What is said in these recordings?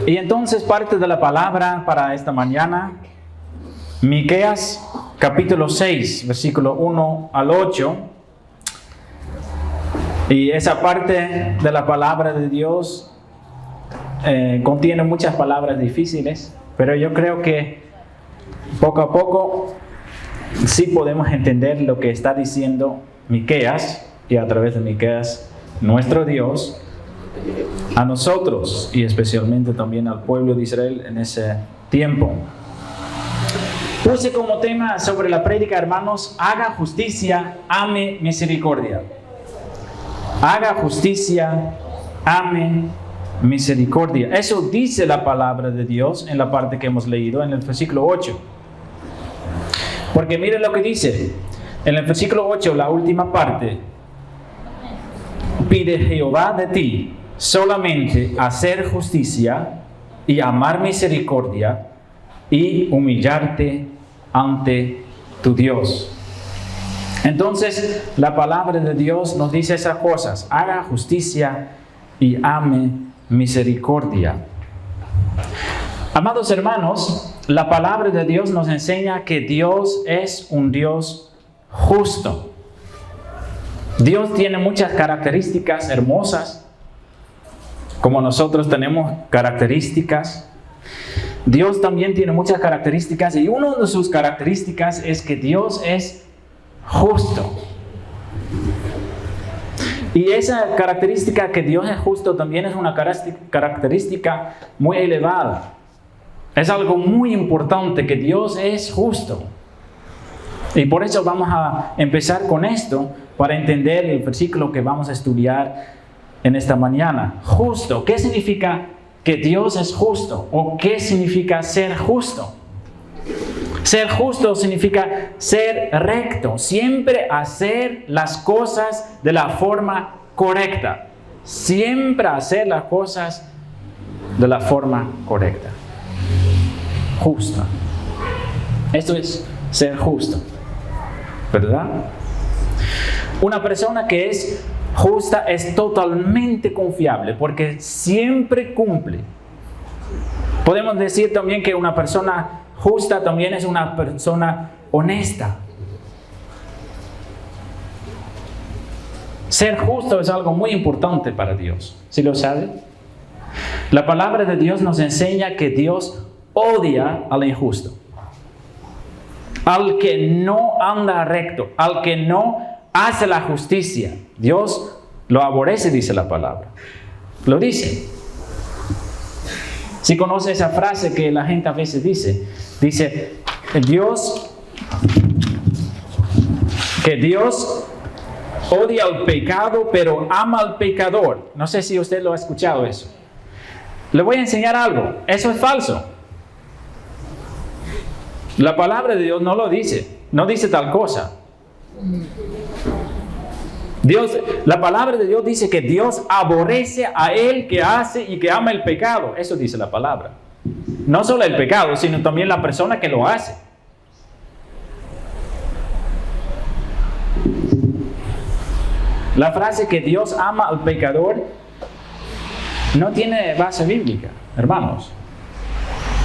Y entonces parte de la palabra para esta mañana, Miqueas capítulo 6, versículo 1 al 8. Y esa parte de la palabra de Dios contiene muchas palabras difíciles, pero yo creo que poco a poco sí podemos entender lo que está diciendo Miqueas, y a través de Miqueas, nuestro Dios, a nosotros y especialmente también al pueblo de Israel en ese tiempo. Puse como tema sobre la prédica, hermanos, haga justicia, ame misericordia. Haga justicia, ame misericordia. Eso dice la palabra de Dios en la parte que hemos leído en el versículo 8. Porque miren lo que dice en el versículo 8, la última parte. Pide Jehová de ti solamente hacer justicia y amar misericordia y humillarte ante tu Dios. Entonces, la palabra de Dios nos dice esas cosas: haga justicia y ame misericordia. Amados hermanos, la palabra de Dios nos enseña que Dios es un Dios justo. Dios tiene muchas características hermosas, como nosotros tenemos características. Dios también tiene muchas características, y una de sus características es que Dios es justo. Y esa característica que Dios es justo también es una característica muy elevada. Es algo muy importante, que Dios es justo. Y por eso vamos a empezar con esto, para entender el versículo que vamos a estudiar en esta mañana. Justo, ¿qué significa que Dios es justo? ¿O qué significa ser justo? Ser justo significa ser recto, siempre hacer las cosas de la forma correcta. Siempre hacer las cosas de la forma correcta. Justo. Esto es ser justo, ¿verdad? Una persona que es justa es totalmente confiable, porque siempre cumple. Podemos decir también que una persona justa también es una persona honesta. Ser justo es algo muy importante para Dios. ¿Sí lo sabe? La palabra de Dios nos enseña que Dios odia al injusto, al que no anda recto, al que no hace la justicia. Dios lo aborrece, dice la palabra. Lo dice. Si conoce esa frase que la gente a veces dice que Dios odia al pecado, pero ama al pecador. No sé si usted lo ha escuchado eso. Le voy a enseñar algo. Eso es falso. La palabra de Dios no lo dice. No dice tal cosa. La palabra de Dios dice que Dios aborrece a él que hace y que ama el pecado. Eso dice la palabra. No solo el pecado, sino también la persona que lo hace. La frase que Dios ama al pecador no tiene base bíblica, hermanos.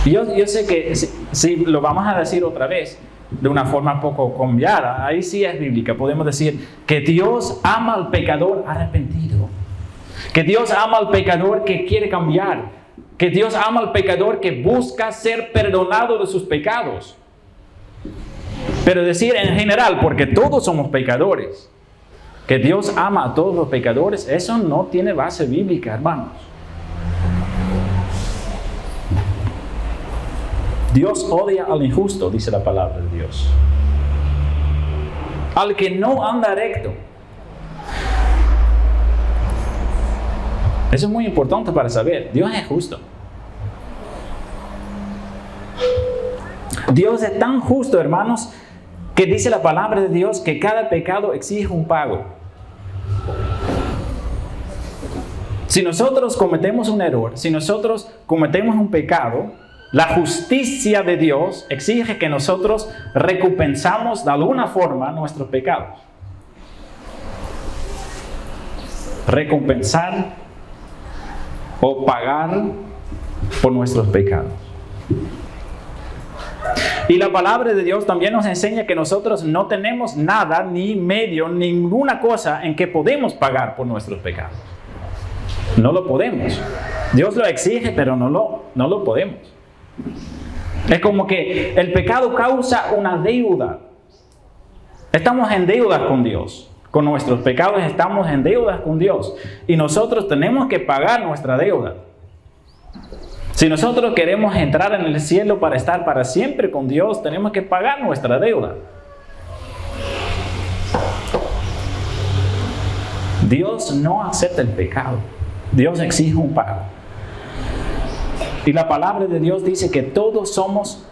Yo sé que si lo vamos a decir otra vez, de una forma poco cambiada, ahí sí es bíblica. Podemos decir que Dios ama al pecador arrepentido, que Dios ama al pecador que quiere cambiar, que Dios ama al pecador que busca ser perdonado de sus pecados. Pero decir en general, porque todos somos pecadores, que Dios ama a todos los pecadores, eso no tiene base bíblica, hermanos. Dios odia al injusto, dice la palabra de Dios. Al que no anda recto. Eso es muy importante para saber. Dios es justo. Dios es tan justo, hermanos, que dice la palabra de Dios que cada pecado exige un pago. Si nosotros cometemos un error, si nosotros cometemos un pecado, la justicia de Dios exige que nosotros recompensamos de alguna forma nuestros pecados. Recompensar o pagar por nuestros pecados. Y la palabra de Dios también nos enseña que nosotros no tenemos nada, ni medio, ninguna cosa en que podemos pagar por nuestros pecados. No lo podemos. Dios lo exige, pero no lo podemos. Es como que el pecado causa una deuda. Estamos en deuda con Dios. Con nuestros pecados estamos en deuda con Dios. Y nosotros tenemos que pagar nuestra deuda. Si nosotros queremos entrar en el cielo para estar para siempre con Dios, tenemos que pagar nuestra deuda. Dios no acepta el pecado. Dios exige un pago. Y la palabra de Dios dice que todos somos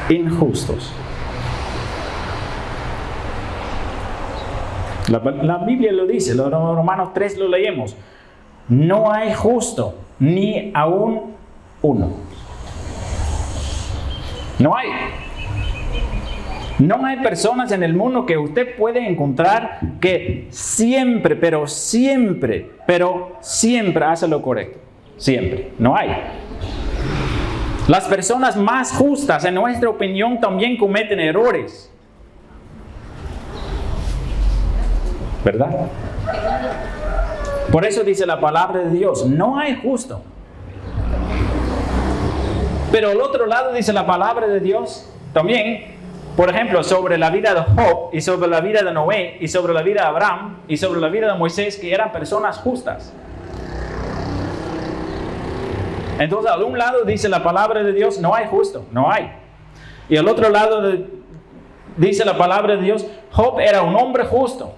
injustos. La Biblia lo dice, los Romanos 3 lo leemos. No hay justo, ni aún uno. No hay. No hay personas en el mundo que usted puede encontrar que siempre hace lo correcto. Siempre. No hay. Las personas más justas, en nuestra opinión, también cometen errores. ¿Verdad? Por eso dice la palabra de Dios, no hay justo. Pero al otro lado dice la palabra de Dios también, por ejemplo, sobre la vida de Job y sobre la vida de Noé y sobre la vida de Abraham y sobre la vida de Moisés, que eran personas justas. Entonces, al un lado dice la palabra de Dios, no hay justo, no hay. Y al otro lado dice la palabra de Dios, Job era un hombre justo.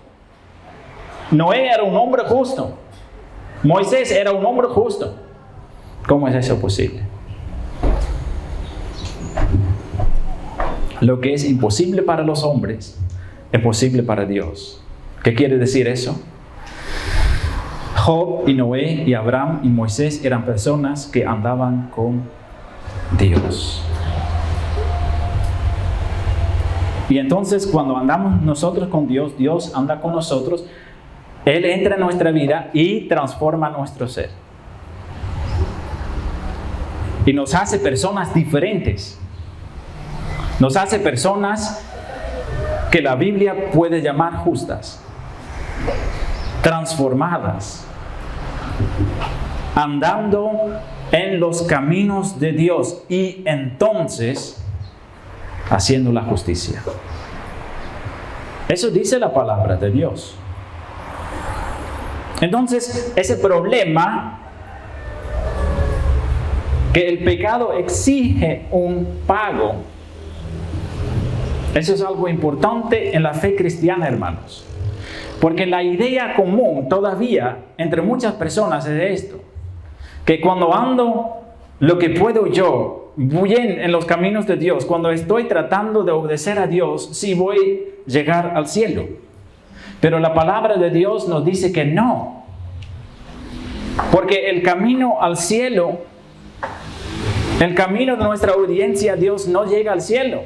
Noé era un hombre justo. Moisés era un hombre justo. ¿Cómo es eso posible? Lo que es imposible para los hombres es posible para Dios. ¿Qué quiere decir eso? Job y Noé y Abraham y Moisés eran personas que andaban con Dios. Y entonces cuando andamos nosotros con Dios, Dios anda con nosotros. Él entra en nuestra vida y transforma nuestro ser. Y nos hace personas diferentes. Nos hace personas que la Biblia puede llamar justas. Transformadas. Andando en los caminos de Dios. Y entonces haciendo la justicia. Eso dice la palabra de Dios. Entonces, ese problema que el pecado exige un pago, eso es algo importante en la fe cristiana, hermanos. Porque la idea común todavía entre muchas personas es esto, que cuando ando lo que puedo yo, bien en los caminos de Dios, cuando estoy tratando de obedecer a Dios, sí voy a llegar al cielo. Pero la palabra de Dios nos dice que no. Porque el camino al cielo, el camino de nuestra obediencia a Dios no llega al cielo.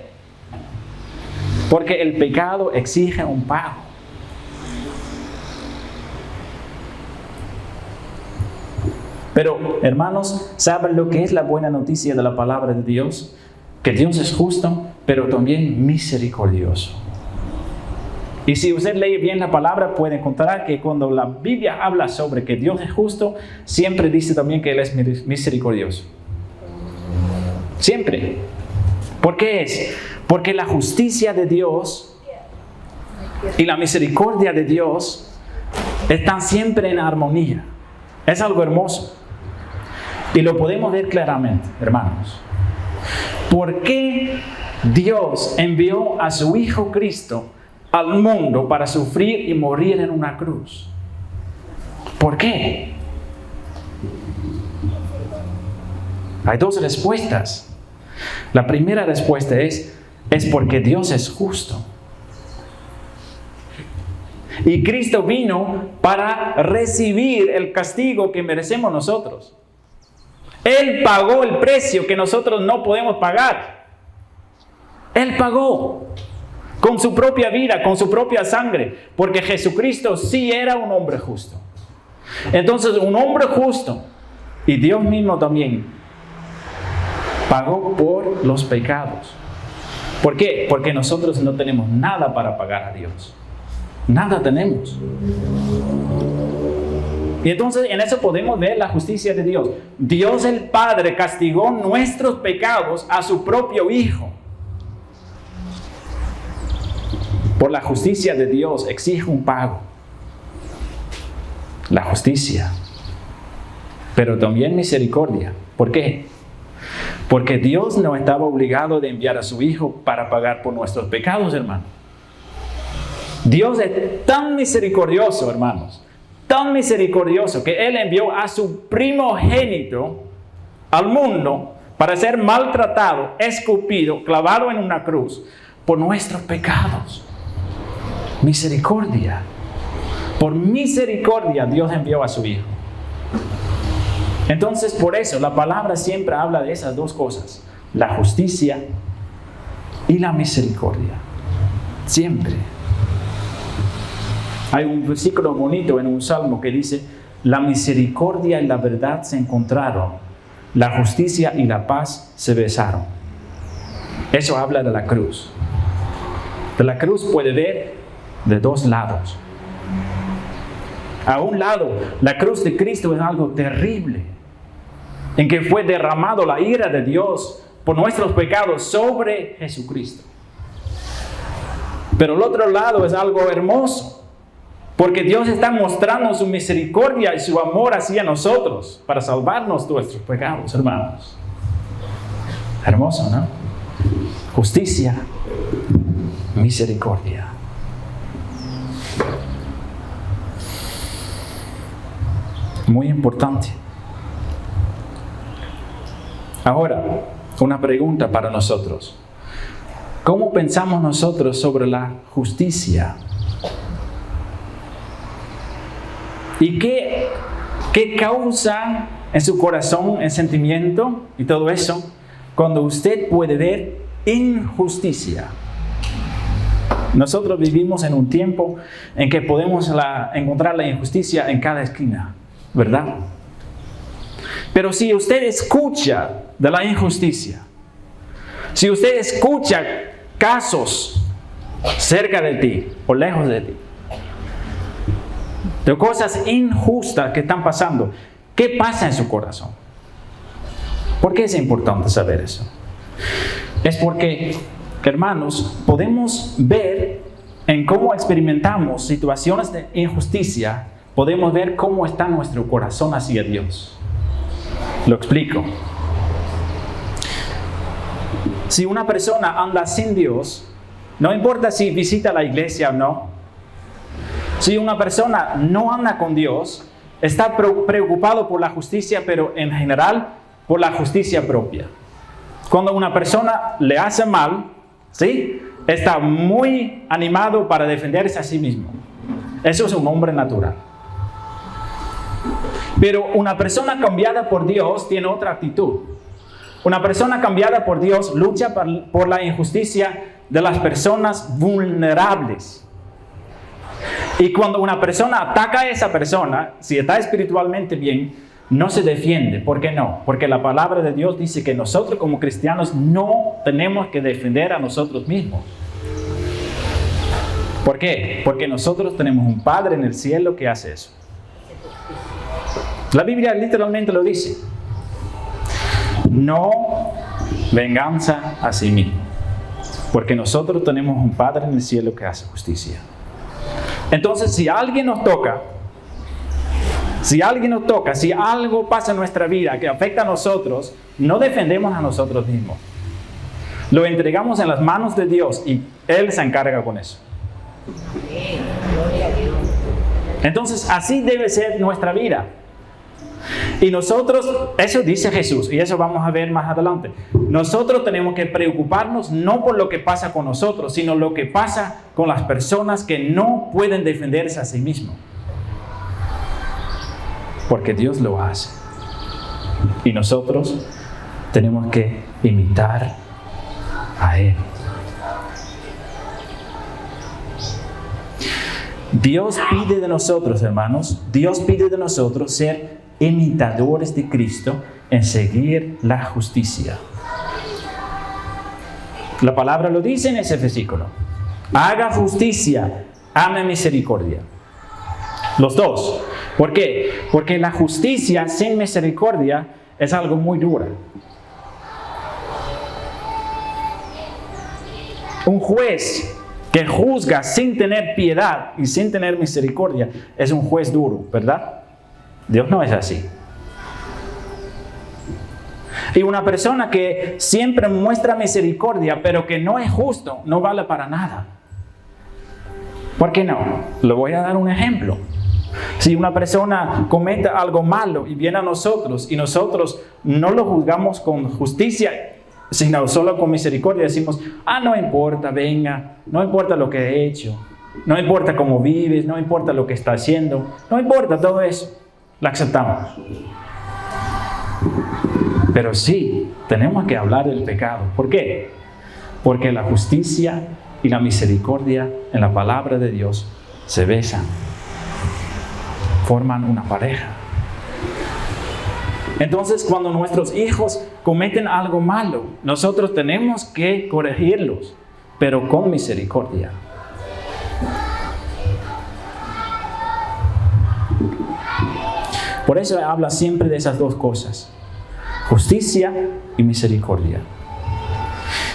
Porque el pecado exige un pago. Pero, hermanos, ¿saben lo que es la buena noticia de la palabra de Dios? Que Dios es justo, pero también misericordioso. Y si usted lee bien la palabra, puede encontrar que cuando la Biblia habla sobre que Dios es justo, siempre dice también que Él es misericordioso. Siempre. ¿Por qué es? Porque la justicia de Dios y la misericordia de Dios están siempre en armonía. Es algo hermoso. Y lo podemos ver claramente, hermanos. ¿Por qué Dios envió a su Hijo Cristo al mundo para sufrir y morir en una cruz? ¿Por qué? Hay dos respuestas. La primera respuesta es porque Dios es justo. Y Cristo vino para recibir el castigo que merecemos nosotros. Él pagó el precio que nosotros no podemos pagar. Él pagó con su propia vida, con su propia sangre, porque Jesucristo sí era un hombre justo. Entonces un hombre justo, y Dios mismo también, pagó por los pecados. ¿Por qué? Porque nosotros no tenemos nada para pagar a Dios. Nada tenemos. Y entonces en eso podemos ver la justicia de Dios. Dios el Padre castigó nuestros pecados a su propio Hijo. Por la justicia de Dios exige un pago. La justicia. Pero también misericordia. ¿Por qué? Porque Dios no estaba obligado de enviar a su Hijo para pagar por nuestros pecados, hermanos. Dios es tan misericordioso, hermanos, tan misericordioso, que Él envió a su primogénito al mundo para ser maltratado, escupido, clavado en una cruz por nuestros pecados. Misericordia. Por misericordia Dios envió a su Hijo. Entonces, por eso la palabra siempre habla de esas dos cosas: la justicia y la misericordia. Siempre. Hay un versículo bonito en un salmo que dice: la misericordia y la verdad se encontraron, la justicia y la paz se besaron. Eso habla de la cruz. De la cruz puede ver de dos lados. A un lado, la cruz de Cristo es algo terrible, en que fue derramado la ira de Dios por nuestros pecados sobre Jesucristo. Pero el otro lado es algo hermoso, porque Dios está mostrando su misericordia y su amor hacia nosotros para salvarnos de nuestros pecados, hermanos. Hermoso, ¿no? Justicia, misericordia. Muy importante. Ahora, una pregunta para nosotros. ¿Cómo pensamos nosotros sobre la justicia? ¿Y qué causa en su corazón el sentimiento y todo eso cuando usted puede ver injusticia? Nosotros vivimos en un tiempo en que podemos encontrar la injusticia en cada esquina, ¿verdad? Pero si usted escucha de la injusticia, si usted escucha casos cerca de ti o lejos de ti, de cosas injustas que están pasando, ¿qué pasa en su corazón? ¿Por qué es importante saber eso? Es porque, hermanos, podemos ver en cómo experimentamos situaciones de injusticia, podemos ver cómo está nuestro corazón hacia Dios. Lo explico. Si una persona anda sin Dios, no importa si visita la iglesia o no, si una persona no anda con Dios, está preocupado por la justicia, pero en general por la justicia propia. Cuando una persona le hace mal, ¿sí?, está muy animado para defenderse a sí mismo. Eso es un hombre natural. Pero una persona cambiada por Dios tiene otra actitud. Una persona cambiada por Dios lucha por la injusticia de las personas vulnerables. Y cuando una persona ataca a esa persona, si está espiritualmente bien, no se defiende. ¿Por qué no? Porque la palabra de Dios dice que nosotros como cristianos no tenemos que defender a nosotros mismos. ¿Por qué? Porque nosotros tenemos un Padre en el cielo que hace eso. La Biblia literalmente lo dice. No venganza a sí mismo. Porque nosotros tenemos un Padre en el cielo que hace justicia. Entonces, si alguien nos toca, si algo pasa en nuestra vida que afecta a nosotros, no defendemos a nosotros mismos. Lo entregamos en las manos de Dios y Él se encarga con eso. Entonces, así debe ser nuestra vida. Y nosotros, eso dice Jesús, y eso vamos a ver más adelante. Nosotros tenemos que preocuparnos no por lo que pasa con nosotros, sino lo que pasa con las personas que no pueden defenderse a sí mismos. Porque Dios lo hace. Y nosotros tenemos que imitar a Él. Dios pide de nosotros, hermanos, Dios pide de nosotros ser imitadores de Cristo en seguir la justicia. La palabra lo dice en ese versículo. Haga justicia, ame misericordia. Los dos. ¿Por qué? Porque la justicia sin misericordia es algo muy duro. Un juez que juzga sin tener piedad y sin tener misericordia es un juez duro, ¿verdad? Dios no es así. Y una persona que siempre muestra misericordia, pero que no es justo, no vale para nada. ¿Por qué no? Le voy a dar un ejemplo. Si una persona comete algo malo y viene a nosotros y nosotros no lo juzgamos con justicia, sino solo con misericordia, decimos, no importa, venga, no importa lo que he hecho, no importa cómo vives, no importa lo que está haciendo, no importa todo eso, lo aceptamos. Pero sí, tenemos que hablar del pecado. ¿Por qué? Porque la justicia y la misericordia en la palabra de Dios se besan, forman una pareja. Entonces, cuando nuestros hijos cometen algo malo, nosotros tenemos que corregirlos, pero con misericordia. Por eso habla siempre de esas dos cosas: justicia y misericordia.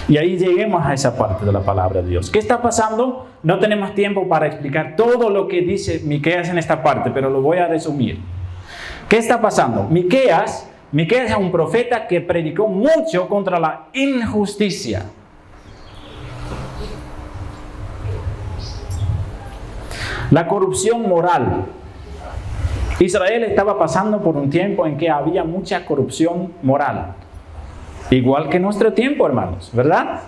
Y ahí lleguemos a esa parte de la palabra de Dios. ¿Qué está pasando? No tenemos tiempo para explicar todo lo que dice Miqueas en esta parte, pero lo voy a resumir. ¿Qué está pasando? Miqueas es un profeta que predicó mucho contra la injusticia. La corrupción moral. Israel estaba pasando por un tiempo en que había mucha corrupción moral. Igual que en nuestro tiempo, hermanos, ¿verdad?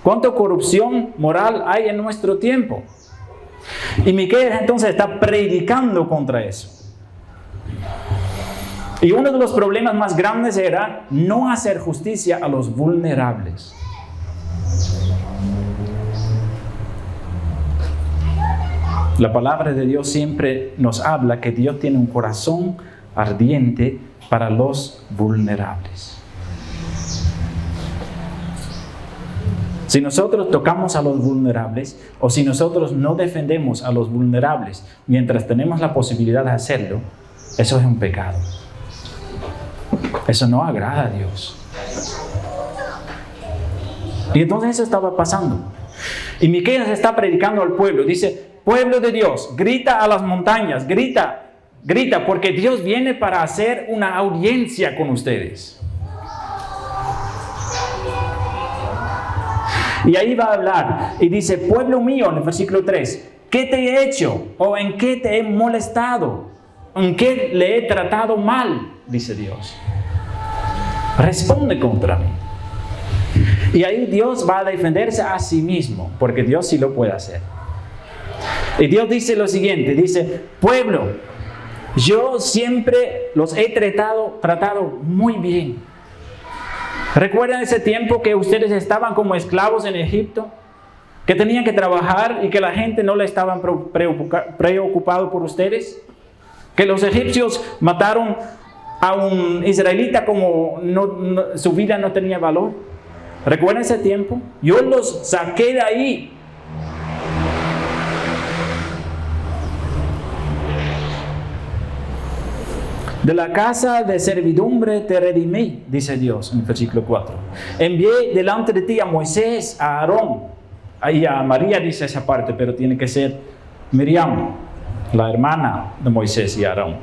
¿Cuánta corrupción moral hay en nuestro tiempo? Y Miqueas entonces está predicando contra eso. Y uno de los problemas más grandes era no hacer justicia a los vulnerables. La palabra de Dios siempre nos habla que Dios tiene un corazón ardiente para los vulnerables. Si nosotros tocamos a los vulnerables o si nosotros no defendemos a los vulnerables mientras tenemos la posibilidad de hacerlo, eso es un pecado. Eso no agrada a Dios. Y entonces eso estaba pasando. Y Miqueas está predicando al pueblo. Dice, pueblo de Dios, grita a las montañas, grita, porque Dios viene para hacer una audiencia con ustedes. Y ahí va a hablar y dice, pueblo mío, en el versículo 3, ¿qué te he hecho? ¿O en qué te he molestado? ¿En qué le he tratado mal? Dice Dios. Responde contra mí. Y ahí Dios va a defenderse a sí mismo, porque Dios sí lo puede hacer. Y Dios dice lo siguiente, dice, pueblo, yo siempre los he tratado muy bien. ¿Recuerdan ese tiempo que ustedes estaban como esclavos en Egipto? Que tenían que trabajar y que la gente no le estaban preocupado por ustedes. Que los egipcios mataron a un israelita como su vida no tenía valor. ¿Recuerdan ese tiempo? Yo los saqué de ahí. De la casa de servidumbre te redimí, dice Dios en el versículo 4. Envié delante de ti a Moisés, a Aarón. Ahí a María dice esa parte, pero tiene que ser Miriam, la hermana de Moisés y Aarón.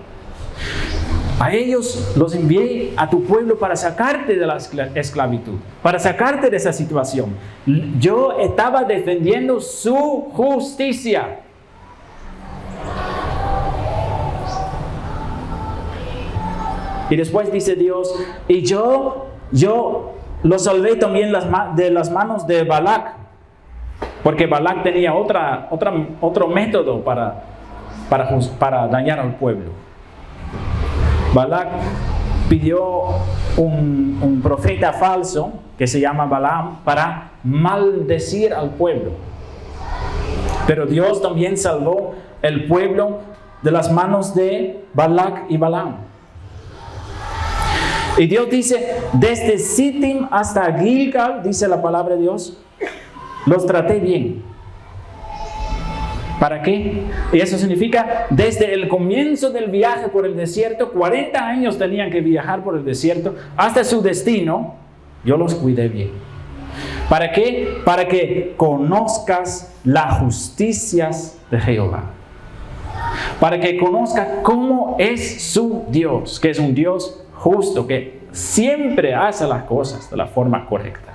A ellos los envié a tu pueblo para sacarte de la esclavitud, para sacarte de esa situación. Yo estaba defendiendo su justicia. Y después dice Dios, y yo lo salvé también de las manos de Balac, porque Balac tenía otro método para dañar al pueblo. Balac pidió un profeta falso que se llama Balaam para maldecir al pueblo. Pero Dios también salvó el pueblo de las manos de Balac y Balaam. Y Dios dice, desde Sittim hasta Gilgal, dice la palabra de Dios, los traté bien. ¿Para qué? Y eso significa, desde el comienzo del viaje por el desierto, 40 años tenían que viajar por el desierto, hasta su destino, yo los cuidé bien. ¿Para qué? Para que conozcas las justicias de Jehová. Para que conozcas cómo es su Dios, que es un Dios justo, que siempre hace las cosas de la forma correcta.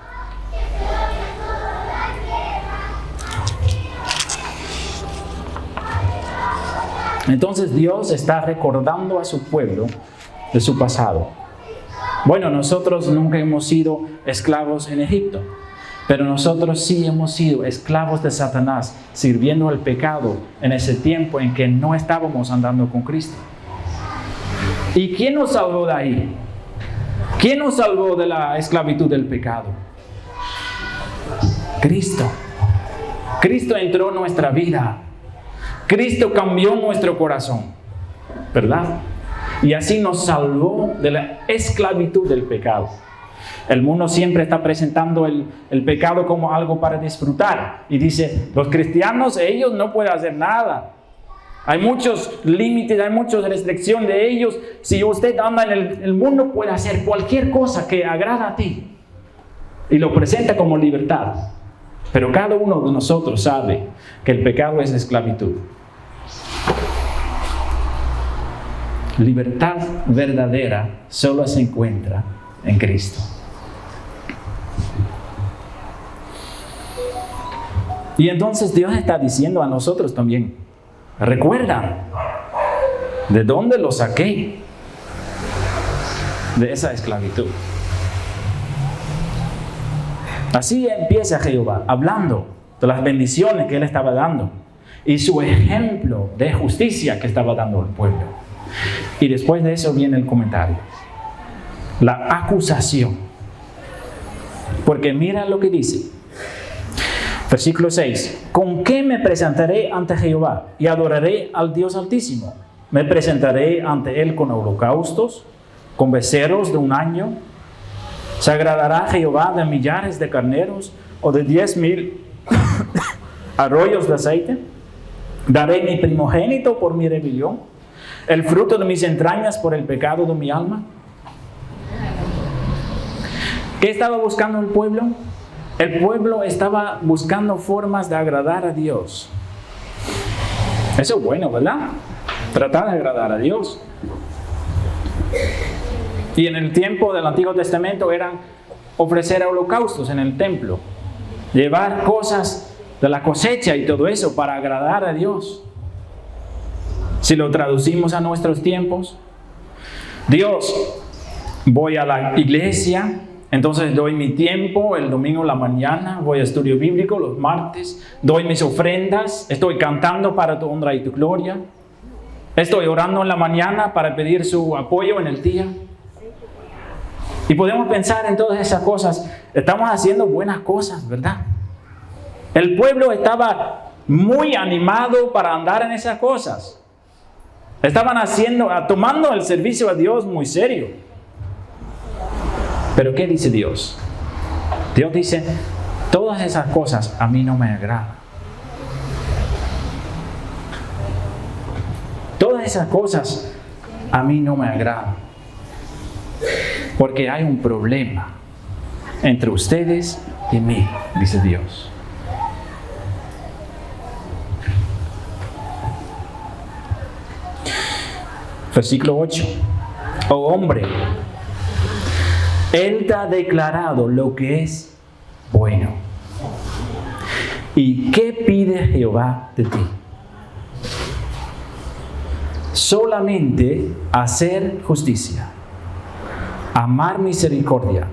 Entonces Dios está recordando a su pueblo de su pasado. Bueno, nosotros nunca hemos sido esclavos en Egipto, pero nosotros sí hemos sido esclavos de Satanás, sirviendo al pecado en ese tiempo en que no estábamos andando con Cristo. ¿Y quién nos salvó de ahí? ¿Quién nos salvó de la esclavitud del pecado? Cristo. Cristo entró en nuestra vida. Cristo cambió nuestro corazón, ¿verdad? Y así nos salvó de la esclavitud del pecado. El mundo siempre está presentando el pecado como algo para disfrutar. Y dice, los cristianos, ellos no pueden hacer nada. Hay muchos límites, hay muchas restricciones de ellos. Si usted anda en el mundo, puede hacer cualquier cosa que agrada a ti. Y lo presenta como libertad. Pero cada uno de nosotros sabe que el pecado es esclavitud. Libertad verdadera solo se encuentra en Cristo. Y entonces Dios está diciendo a nosotros también, recuerda, ¿de dónde lo saqué? De esa esclavitud. Así empieza Jehová, hablando de las bendiciones que Él estaba dando y su ejemplo de justicia que estaba dando al pueblo. Y después de eso viene el comentario, la acusación. Porque mira lo que dice. Versículo 6. ¿Con qué me presentaré ante Jehová y adoraré al Dios Altísimo? ¿Me presentaré ante Él con holocaustos, con becerros de un año? ¿Se agradará Jehová de millares de carneros o de 10,000 arroyos de aceite? ¿Daré mi primogénito por mi rebelión, el fruto de mis entrañas por el pecado de mi alma? ¿Qué estaba buscando el pueblo? El pueblo estaba buscando formas de agradar a Dios. Eso es bueno, ¿verdad? Tratar de agradar a Dios. Y en el tiempo del Antiguo Testamento eran ofrecer holocaustos en el templo, llevar cosas de la cosecha y todo eso para agradar a Dios. Si lo traducimos a nuestros tiempos, Dios, voy a la iglesia, entonces doy mi tiempo el domingo en la mañana, voy a estudio bíblico los martes, doy mis ofrendas, estoy cantando para tu honra y tu gloria, estoy orando en la mañana para pedir su apoyo en el día. Y podemos pensar en todas esas cosas, estamos haciendo buenas cosas, ¿verdad? El pueblo estaba muy animado para andar en esas cosas. Estaban tomando el servicio a Dios muy serio. Pero ¿qué dice Dios? Dios dice, todas esas cosas a mí no me agradan. Todas esas cosas a mí no me agradan. Porque hay un problema entre ustedes y mí, dice Dios. Versículo 8. Oh hombre, Él te ha declarado lo que es bueno. ¿Y qué pide Jehová de ti? Solamente hacer justicia, amar misericordia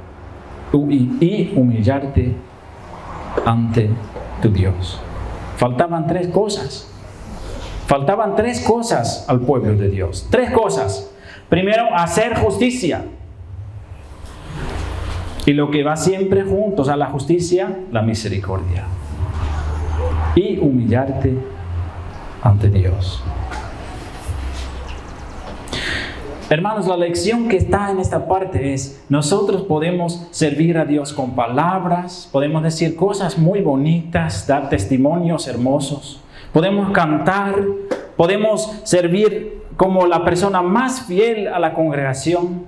y humillarte ante tu Dios. Faltaban 3 cosas. Faltaban 3 cosas al pueblo de Dios. 3 cosas. Primero, hacer justicia. Y lo que va siempre juntos a la justicia, la misericordia. Y humillarte ante Dios. Hermanos, la lección que está en esta parte es, nosotros podemos servir a Dios con palabras, podemos decir cosas muy bonitas, dar testimonios hermosos, podemos cantar, podemos servir como la persona más fiel a la congregación,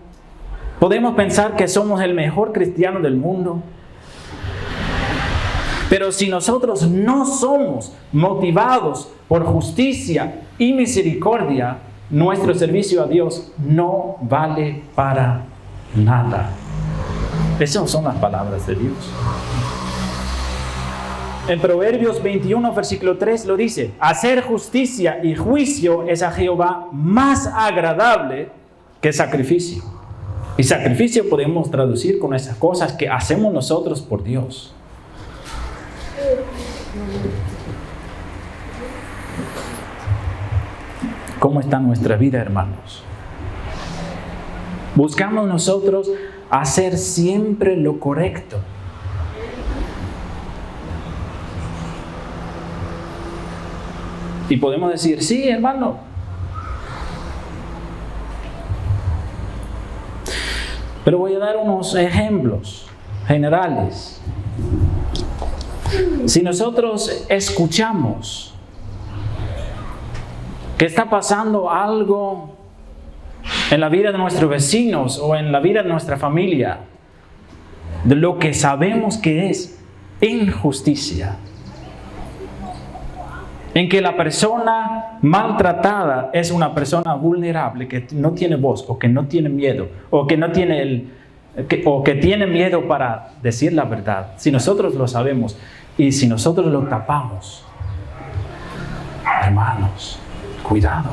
podemos pensar que somos el mejor cristiano del mundo. Pero si nosotros no somos motivados por justicia y misericordia, nuestro servicio a Dios no vale para nada. Esas son las palabras de Dios. En Proverbios 21, versículo 3 lo dice: hacer justicia y juicio es a Jehová más agradable que sacrificio. Y sacrificio podemos traducir con esas cosas que hacemos nosotros por Dios. ¿Cómo está nuestra vida, hermanos? Buscamos nosotros hacer siempre lo correcto. Y podemos decir, sí, hermano. Pero voy a dar unos ejemplos generales. Si nosotros escuchamos que está pasando algo en la vida de nuestros vecinos o en la vida de nuestra familia, de lo que sabemos que es injusticia, en que la persona maltratada es una persona vulnerable que no tiene voz o que no tiene miedo o que no tiene que tiene miedo para decir la verdad, si nosotros lo sabemos y si nosotros lo tapamos, hermanos, cuidado.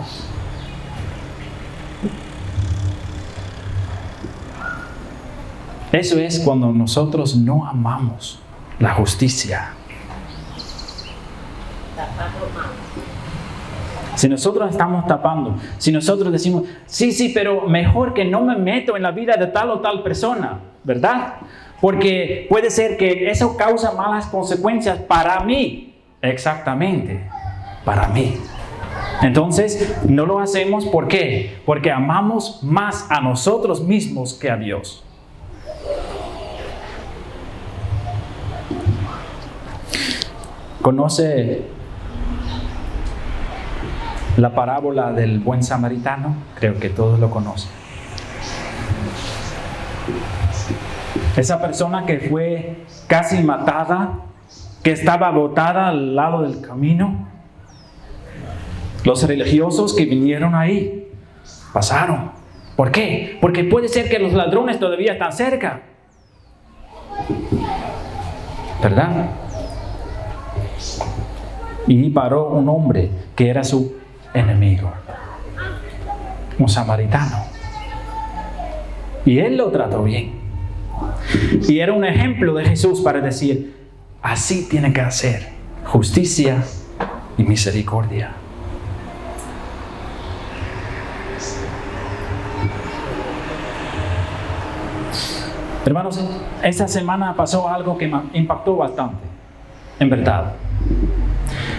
Eso es cuando nosotros no amamos la justicia. Si nosotros estamos tapando, si nosotros decimos, sí, pero mejor que no me meto en la vida de tal o tal persona, ¿verdad? Porque puede ser que eso causa malas consecuencias para mí. Exactamente, para mí. Entonces, no lo hacemos, ¿por qué? Porque amamos más a nosotros mismos que a Dios. ¿Conoce la parábola del buen samaritano? Creo que todos lo conocen. Esa persona que fue casi matada, que estaba botada al lado del camino. Los religiosos que vinieron ahí pasaron. ¿Por qué? Porque puede ser que los ladrones todavía están cerca, ¿verdad? Y paró un hombre que era su enemigo, un samaritano, y él lo trató bien. Y era un ejemplo de Jesús para decir, así tiene que hacer justicia y misericordia. Hermanos, esta semana pasó algo que me impactó bastante, en verdad.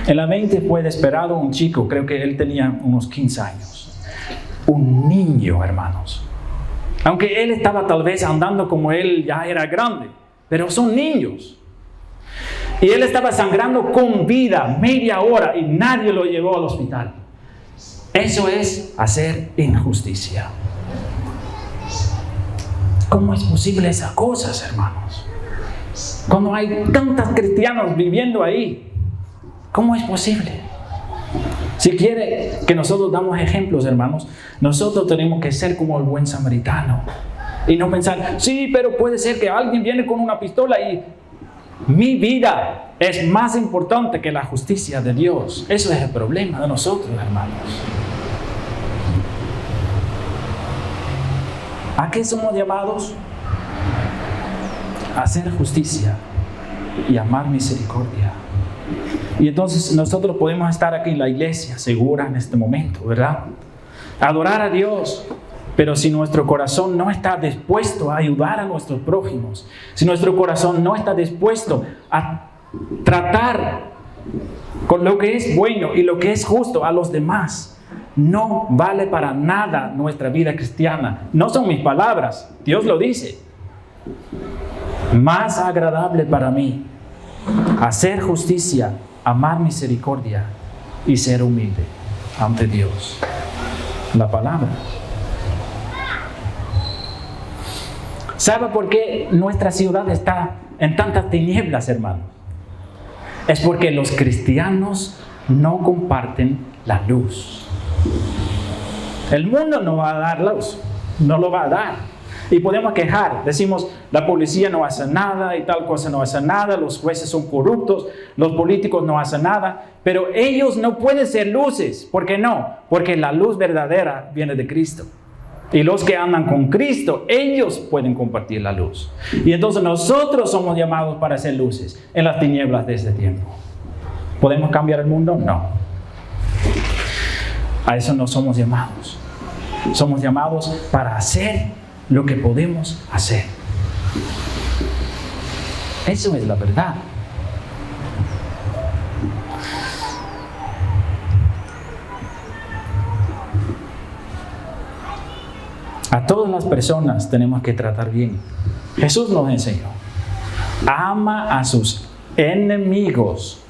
En la 20 fue desesperado un chico, creo que él tenía unos 15 años. Un niño, hermanos. Aunque él estaba tal vez andando como él ya era grande, pero son niños. Y él estaba sangrando con vida, media hora, y nadie lo llevó al hospital. Eso es hacer injusticia. ¿Cómo es posible esas cosas, hermanos? Cuando hay tantos cristianos viviendo ahí, ¿cómo es posible? Si quiere que nosotros damos ejemplos, hermanos, nosotros tenemos que ser como el buen samaritano. Y no pensar, sí, pero puede ser que alguien viene con una pistola y mi vida es más importante que la justicia de Dios. Eso es el problema de nosotros, hermanos. ¿A qué somos llamados? A hacer justicia y amar misericordia. Y entonces nosotros podemos estar aquí en la iglesia segura en este momento, ¿verdad? Adorar a Dios. Pero si nuestro corazón no está dispuesto a ayudar a nuestros prójimos, si nuestro corazón no está dispuesto a tratar con lo que es bueno y lo que es justo a los demás, no vale para nada nuestra vida cristiana. No son mis palabras, Dios lo dice. Más agradable para mí hacer justicia, amar misericordia y ser humilde ante Dios. La palabra. ¿Sabe por qué nuestra ciudad está en tantas tinieblas, hermanos? Es porque los cristianos no comparten la luz. El mundo no va a dar luz, no lo va a dar. Y podemos quejar, decimos, la policía no hace nada y tal cosa no hace nada, los jueces son corruptos, los políticos no hacen nada, pero ellos no pueden ser luces. ¿Por qué no? Porque la luz verdadera viene de Cristo. Y los que andan con Cristo, ellos pueden compartir la luz. Y entonces nosotros somos llamados para ser luces en las tinieblas de este tiempo. ¿Podemos cambiar el mundo? No. A eso no somos llamados. Somos llamados para hacer lo que podemos hacer. Eso es la verdad. A todas las personas tenemos que tratar bien. Jesús nos enseñó. Ama a sus enemigos.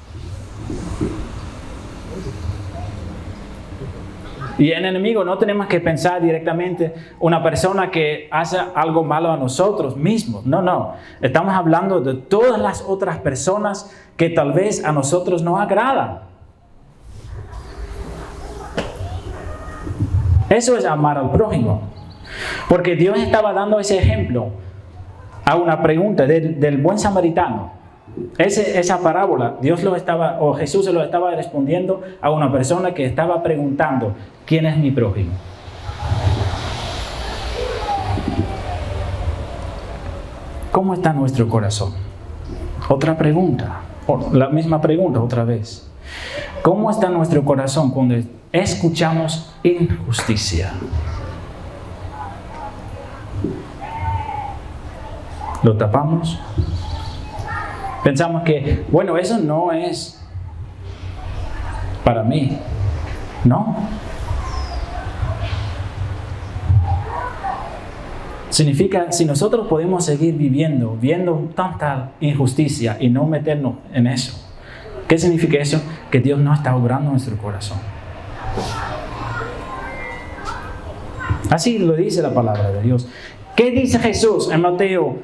Y en enemigo no tenemos que pensar directamente una persona que hace algo malo a nosotros mismos. No. Estamos hablando de todas las otras personas que tal vez a nosotros no agradan. Eso es amar al prójimo. Porque Dios estaba dando ese ejemplo a una pregunta del buen samaritano. Esa parábola, Jesús se lo estaba respondiendo a una persona que estaba preguntando, ¿quién es mi prójimo? ¿Cómo está nuestro corazón? Otra pregunta, la misma pregunta otra vez. ¿Cómo está nuestro corazón cuando escuchamos injusticia? ¿Lo tapamos? Pensamos que, bueno, eso no es para mí. No. Significa, si nosotros podemos seguir viendo tanta injusticia y no meternos en eso, ¿qué significa eso? Que Dios no está obrando en nuestro corazón. Así lo dice la palabra de Dios. ¿Qué dice Jesús en Mateo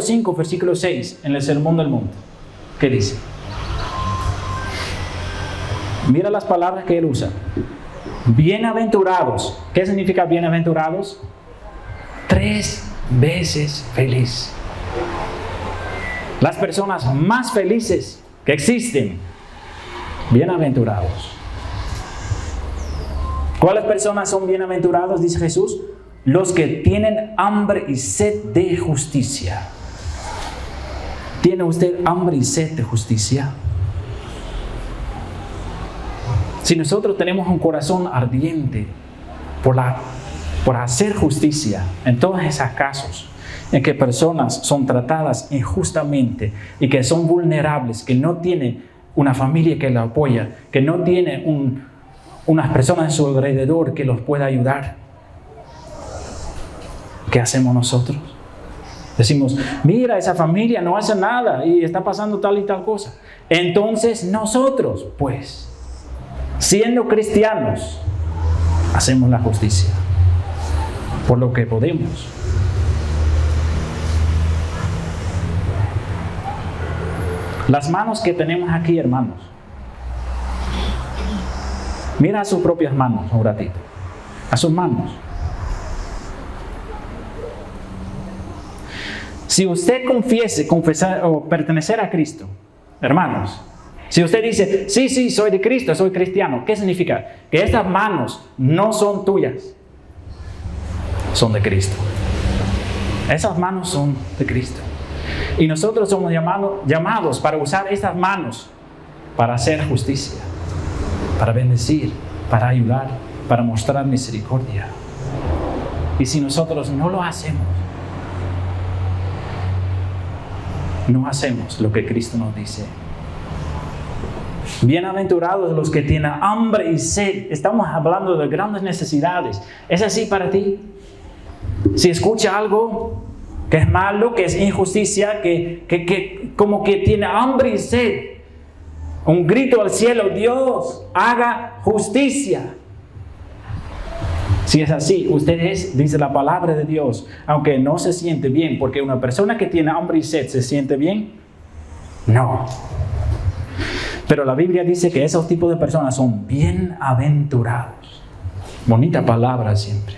5, versículo 6, en el Sermón del Monte? ¿Qué dice? Mira las palabras que él usa. Bienaventurados. ¿Qué significa bienaventurados? 3 veces feliz. Las personas más felices que existen. Bienaventurados. ¿Cuáles personas son bienaventurados? Dice Jesús. Los que tienen hambre y sed de justicia. ¿Tiene usted hambre y sed de justicia? Si nosotros tenemos un corazón ardiente por hacer justicia en todos esos casos en que personas son tratadas injustamente y que son vulnerables, que no tienen una familia que la apoya, que no tienen unas personas en su alrededor que los pueda ayudar, ¿qué hacemos nosotros? Decimos, mira, esa familia no hace nada y está pasando tal y tal cosa. Entonces nosotros, pues, siendo cristianos, hacemos la justicia por lo que podemos. Las manos que tenemos aquí, hermanos. Mira a sus propias manos un ratito. A sus manos. Si usted confesar o pertenecer a Cristo, hermanos, si usted dice, sí, soy de Cristo, soy cristiano, ¿qué significa? Que estas manos no son tuyas, son de Cristo. Esas manos son de Cristo. Y nosotros somos llamados para usar estas manos para hacer justicia, para bendecir, para ayudar, para mostrar misericordia. Y si nosotros no lo hacemos, no hacemos lo que Cristo nos dice. Bienaventurados los que tienen hambre y sed. Estamos hablando de grandes necesidades. ¿Es así para ti? Si escucha algo que es malo, que es injusticia, que como que tiene hambre y sed, un grito al cielo: Dios, haga justicia. Si es así, usted es, dice la palabra de Dios, aunque no se siente bien, porque una persona que tiene hambre y sed, ¿se siente bien? No. Pero la Biblia dice que esos tipos de personas son bienaventurados. Bonita palabra siempre.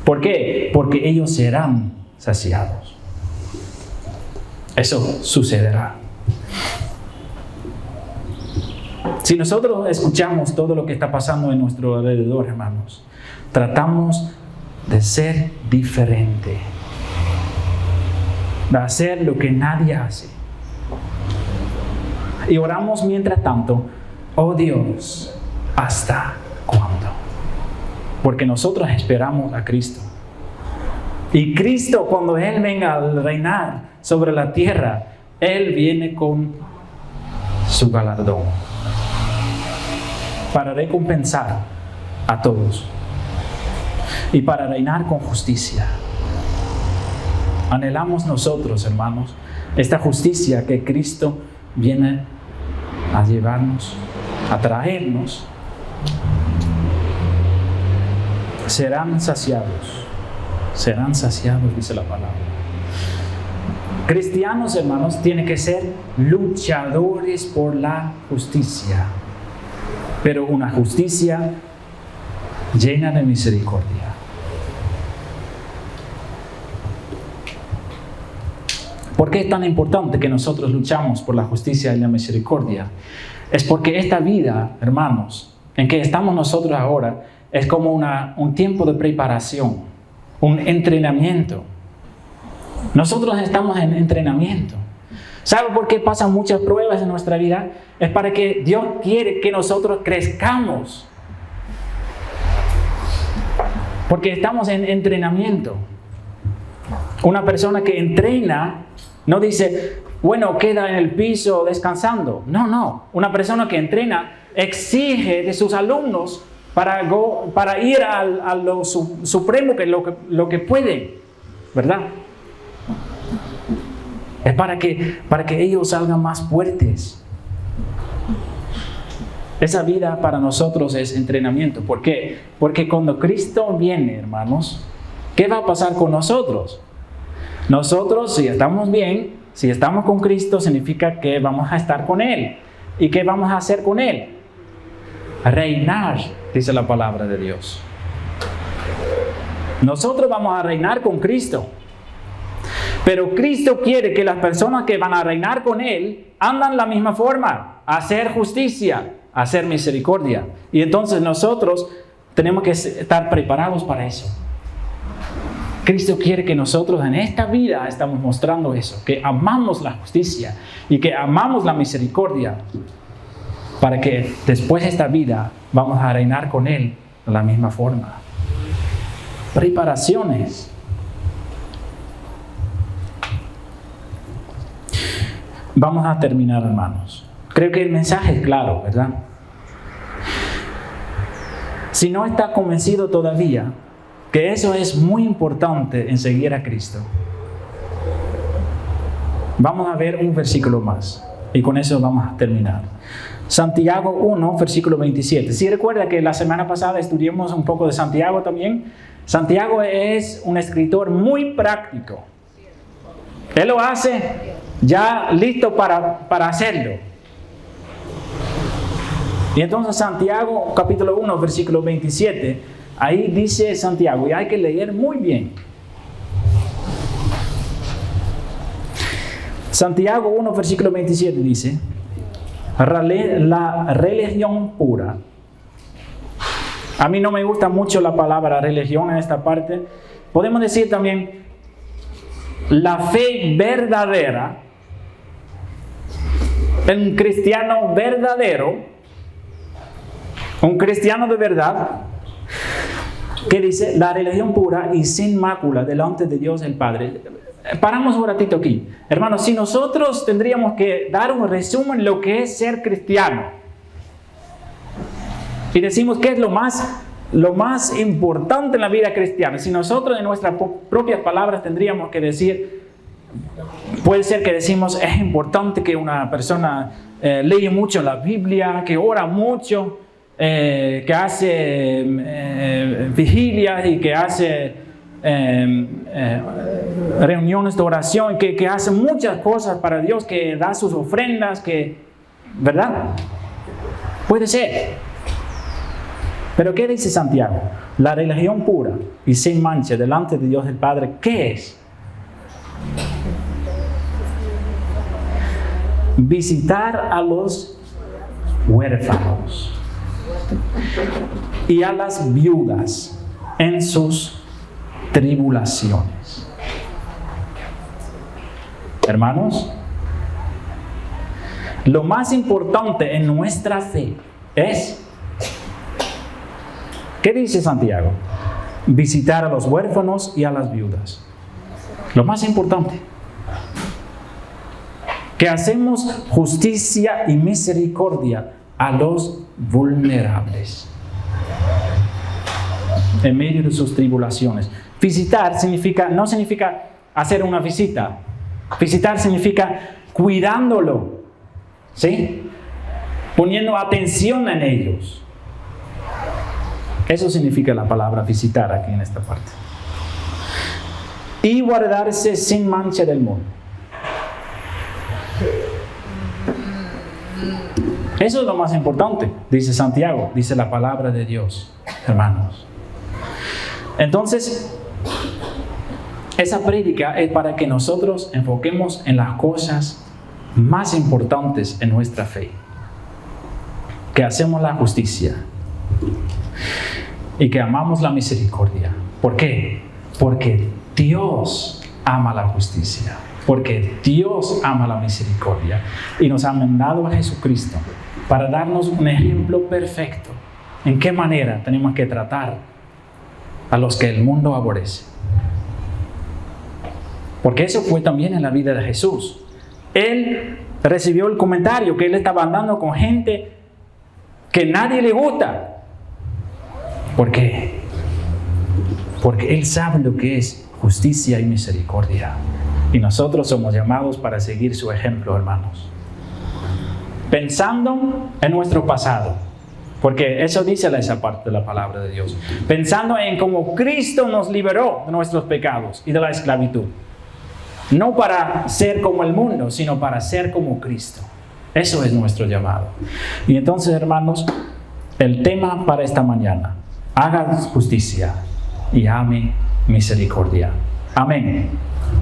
¿Por qué? Porque ellos serán saciados. Eso sucederá. Si nosotros escuchamos todo lo que está pasando en nuestro alrededor, hermanos, tratamos de ser diferente, de hacer lo que nadie hace. Y oramos mientras tanto: oh Dios, ¿hasta cuándo? Porque nosotros esperamos a Cristo. Y Cristo, cuando Él venga a reinar sobre la tierra, Él viene con su galardón para recompensar a todos y para reinar con justicia. Anhelamos nosotros, hermanos, esta justicia que Cristo viene a llevarnos, a traernos. Serán saciados, dice la palabra. Cristianos, hermanos, tienen que ser luchadores por la justicia, pero una justicia llena de misericordia. ¿Por qué es tan importante que nosotros luchamos por la justicia y la misericordia? Es porque esta vida, hermanos, en que estamos nosotros ahora, es como un tiempo de preparación, un entrenamiento. Nosotros estamos en entrenamiento. ¿Sabe por qué pasan muchas pruebas en nuestra vida? Es para que Dios quiere que nosotros crezcamos. Porque estamos en entrenamiento. Una persona que entrena no dice, bueno, queda en el piso descansando. No. Una persona que entrena exige de sus alumnos para ir a lo supremo, que lo que puede, ¿verdad? Es para que ellos salgan más fuertes. Esa vida para nosotros es entrenamiento. ¿Por qué? Porque cuando Cristo viene, hermanos, ¿qué va a pasar con nosotros? Nosotros, si estamos bien, si estamos con Cristo, significa que vamos a estar con Él. ¿Y qué vamos a hacer con Él? Reinar, dice la palabra de Dios. Nosotros vamos a reinar con Cristo. Pero Cristo quiere que las personas que van a reinar con Él andan de la misma forma, a hacer justicia, a hacer misericordia. Y entonces nosotros tenemos que estar preparados para eso. Cristo quiere que nosotros en esta vida estamos mostrando eso, que amamos la justicia y que amamos la misericordia, para que después de esta vida vamos a reinar con Él de la misma forma. Preparaciones. Vamos a terminar, hermanos. Creo que el mensaje es claro, ¿verdad? Si no está convencido todavía que eso es muy importante en seguir a Cristo, vamos a ver un versículo más y con eso vamos a terminar. Santiago 1, versículo 27. Si recuerda que la semana pasada estudiamos un poco de Santiago también. Santiago es un escritor muy práctico. Él lo hace ya listo para hacerlo. Y entonces Santiago capítulo 1, versículo 27, ahí dice Santiago, y hay que leer muy bien. Santiago 1, versículo 27 dice: la religión pura. A mí no me gusta mucho la palabra religión en esta parte. Podemos decir también la fe verdadera. Un cristiano verdadero, un cristiano de verdad, que dice la religión pura y sin mácula delante de Dios el Padre. paramos un ratito aquí. Hermanos, si nosotros tendríamos que dar un resumen de lo que es ser cristiano, y decimos que es lo más importante en la vida cristiana, si nosotros en nuestras propias palabras tendríamos que decir, puede ser que decimos, es importante que una persona lee mucho la Biblia, que ora mucho, que hace vigilias y que hace reuniones de oración, que hace muchas cosas para Dios, que da sus ofrendas, ¿verdad? Puede ser. Pero ¿qué dice Santiago? La religión pura y sin mancha delante de Dios el Padre, ¿qué es? Visitar a los huérfanos y a las viudas en sus tribulaciones. Hermanos, lo más importante en nuestra fe es, ¿qué dice Santiago? Visitar a los huérfanos y a las viudas. Lo más importante. Que hacemos justicia y misericordia a los vulnerables en medio de sus tribulaciones. Visitar no significa hacer una visita. Visitar significa cuidándolo, ¿sí? Poniendo atención en ellos. Eso significa la palabra visitar aquí en esta parte. Y guardarse sin mancha del mundo. Eso es lo más importante, dice Santiago, dice la palabra de Dios, hermanos. Entonces, esa prédica es para que nosotros enfoquemos en las cosas más importantes en nuestra fe. Que hacemos la justicia y que amamos la misericordia. ¿Por qué? Porque Dios ama la justicia. Porque Dios ama la misericordia. Y nos ha mandado a Jesucristo para darnos un ejemplo perfecto. ¿En qué manera tenemos que tratar a los que el mundo aborrece? Porque eso fue también en la vida de Jesús. Él recibió el comentario que él estaba andando con gente que nadie le gusta. ¿Por qué? Porque él sabe lo que es justicia y misericordia. Y nosotros somos llamados para seguir su ejemplo, hermanos. Pensando en nuestro pasado. Porque eso dice esa parte de la palabra de Dios. Pensando en cómo Cristo nos liberó de nuestros pecados y de la esclavitud. No para ser como el mundo, sino para ser como Cristo. Eso es nuestro llamado. Y entonces, hermanos, el tema para esta mañana: haga justicia y ame misericordia. Amén.